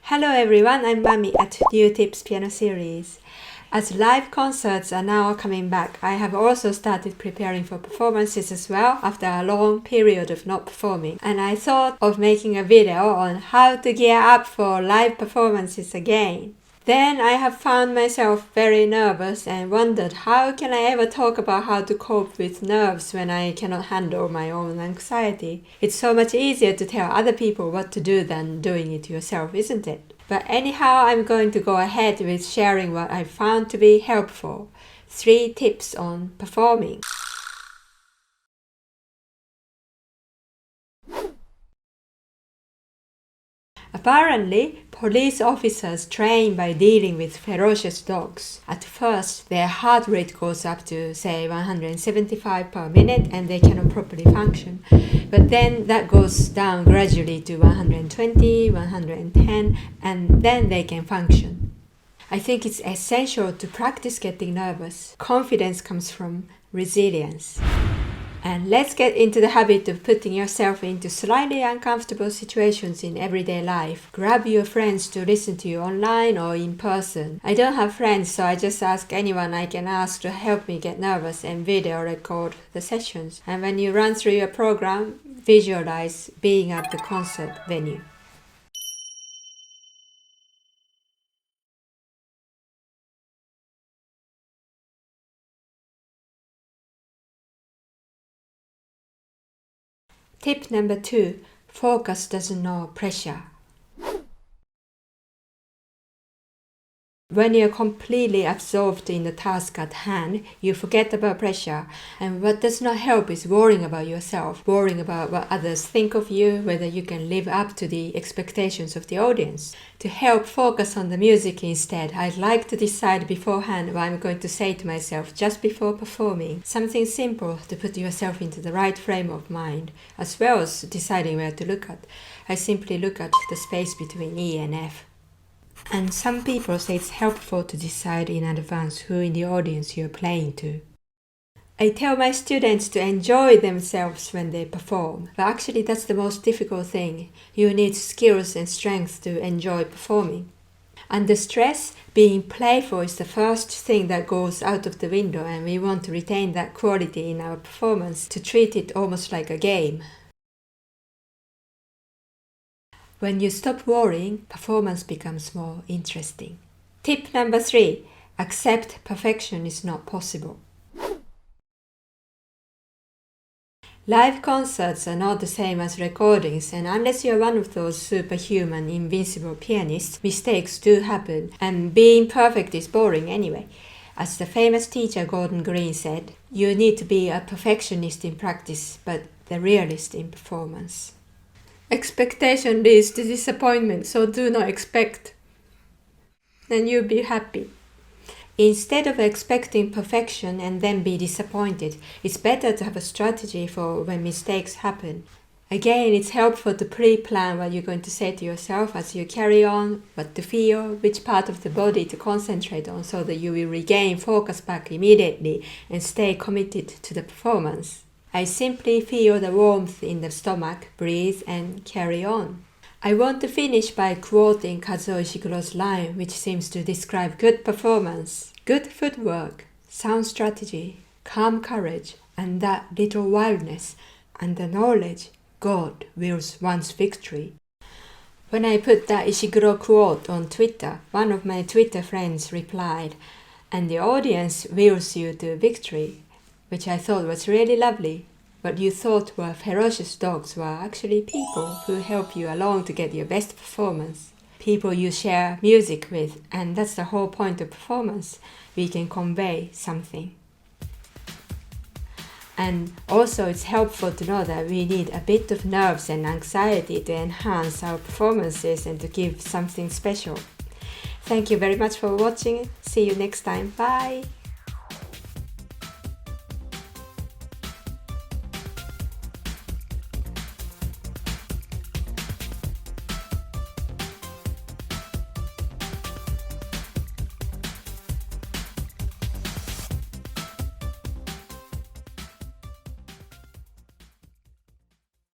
Hello everyone, I'm Mami at NEWTips piano series. As live concerts are now coming back, I have also started preparing for performances as well after a long period of not performing. And I thought of making a video on how to gear up for live performances again. Then I have found myself very nervous and wondered how can I ever talk about how to cope with nerves when I cannot handle my own anxiety. It's so much easier to tell other people what to do than doing it yourself, isn't it? But anyhow, I'm going to go ahead with sharing what I found to be helpful. 3 tips on performing. Apparently, police officers train by dealing with ferocious dogs. At first, their heart rate goes up to, say, 175 per minute and they cannot properly function. But then that goes down gradually to 120, 110, and then they can function. I think it's essential to practice getting nervous. Confidence comes from resilience. And let's get into the habit of putting yourself into slightly uncomfortable situations in everyday life. Grab your friends to listen to you online or in person. I don't have friends, so I just ask anyone I can ask to help me get nervous and video record the sessions. And when you run through your program, visualize being at the concert venue. Tip number 2. Focus doesn't know pressure. When you're completely absorbed in the task at hand, you forget about pressure. And what does not help is worrying about yourself, worrying about what others think of you, whether you can live up to the expectations of the audience. To help focus on the music instead, I'd like to decide beforehand what I'm going to say to myself just before performing. Something simple to put yourself into the right frame of mind, as well as deciding where to look at. I simply look at the space between E and F. And some people say it's helpful to decide in advance who in the audience you're playing to. I tell my students to enjoy themselves when they perform, but actually that's the most difficult thing. You need skills and strength to enjoy performing. Under stress, being playful is the first thing that goes out of the window, and we want to retain that quality in our performance, to treat it almost like a game. When you stop worrying, performance becomes more interesting. Tip number 3. Accept perfection is not possible. Live concerts are not the same as recordings, and unless you're one of those superhuman, invincible pianists, mistakes do happen, and being perfect is boring anyway. As the famous teacher Gordon Green said, you need to be a perfectionist in practice, but the realist in performance. Expectation leads to disappointment, so do not expect. Then you'll be happy. Instead of expecting perfection and then be disappointed, it's better to have a strategy for when mistakes happen. Again, it's helpful to pre-plan what you're going to say to yourself as you carry on, what to feel, which part of the body to concentrate on, so that you will regain focus back immediately and stay committed to the performance. I simply feel the warmth in the stomach, breathe, and carry on. I want to finish by quoting Kazuo Ishiguro's line, which seems to describe good performance. Good footwork, sound strategy, calm courage, and that little wildness, and the knowledge God wills one's victory. When I put that Ishiguro quote on Twitter, one of my Twitter friends replied, "And the audience wills you to victory," which I thought was really lovely. What you thought were ferocious dogs were actually people who help you along to get your best performance. People you share music with, and that's the whole point of performance. We can convey something. And also it's helpful to know that we need a bit of nerves and anxiety to enhance our performances and to give something special. Thank you very much for watching. See you next time. Bye!